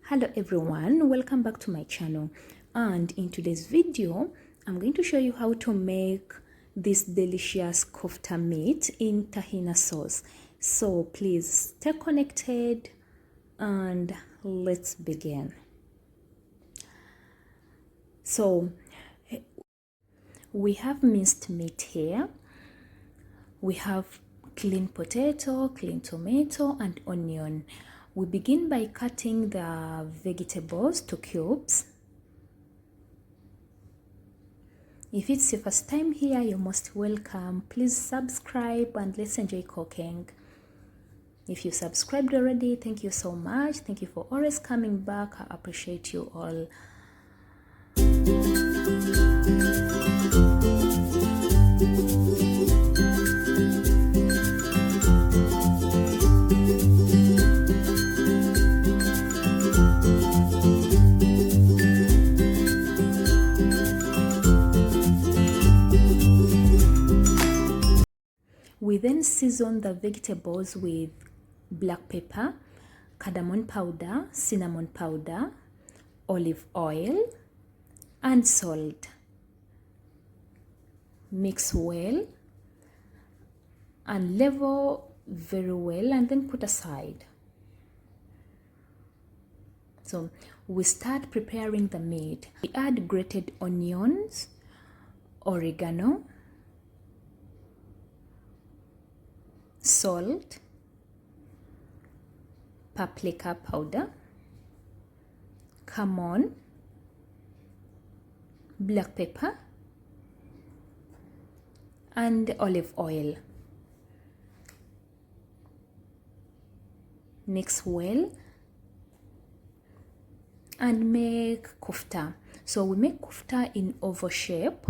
Hello everyone, welcome back to my channel. And in today's video I'm going to show you how to make this delicious kofta meat in tahina sauce. So please stay connected and let's begin. So we have minced meat here, we have clean potato, clean tomato and onion. We begin by cutting the vegetables to cubes. If it's your first time here, you're most welcome. Please subscribe and let's enjoy cooking. If you subscribed already, thank you so much. Thank you for always coming back. I appreciate you all. We then season the vegetables with black pepper, cardamom powder, cinnamon powder, olive oil, and salt. Mix well and level very well and then put aside. So we start preparing the meat. We add grated onions, oregano, salt, paprika powder, cumin, black pepper, and olive oil. Mix well and make kofta. So we make kofta in oval shape.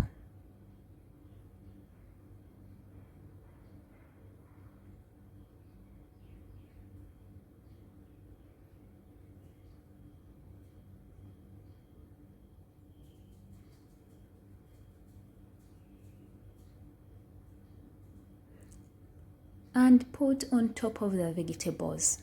And put on top of the vegetables.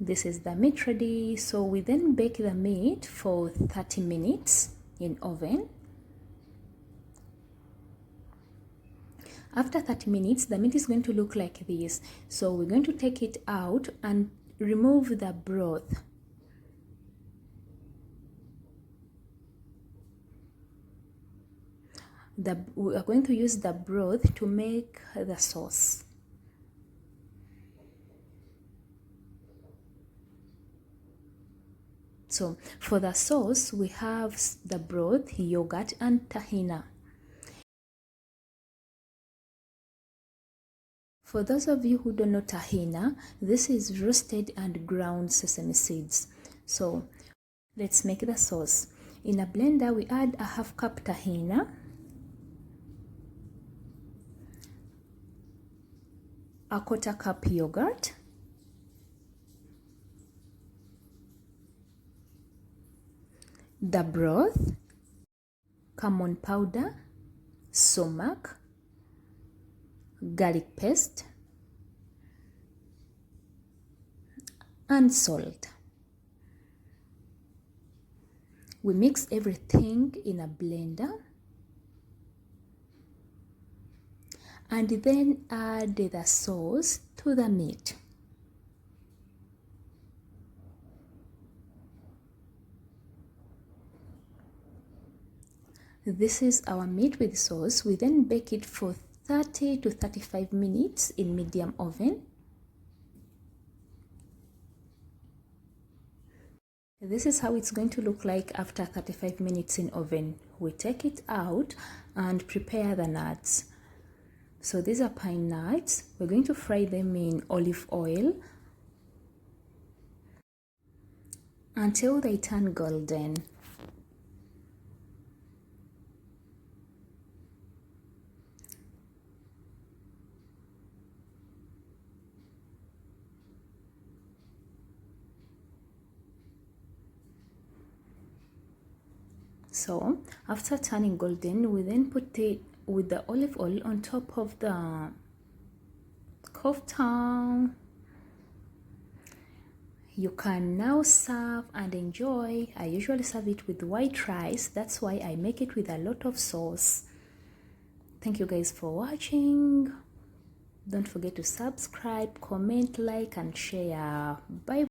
This is the meat ready. So we then bake the meat for 30 minutes in oven. After 30 minutes, the meat is going to look like this. So we're going to take it out and remove the broth. We are going to use the broth to make the sauce. So for the sauce, we have the broth, yogurt, and tahina. For those of you who don't know tahina, this is roasted and ground sesame seeds. So let's make the sauce. In a blender, we add a half cup tahina, a quarter cup yogurt, the broth, cumin powder, sumak, garlic paste, and salt. We mix everything in a blender and then add the sauce to the meat. This is our meat with sauce. We then bake it for 30 to 35 minutes in medium oven. This is how it's going to look like after 35 minutes in oven. We take it out and prepare the nuts. So these are pine nuts. We're going to fry them in olive oil until they turn golden. So after turning golden, we then put it with the olive oil on top of the kofta. You can now serve and enjoy. I usually serve it with white rice. That's why I make it with a lot of sauce. Thank you guys for watching. Don't forget to subscribe, comment, like, and share. Bye.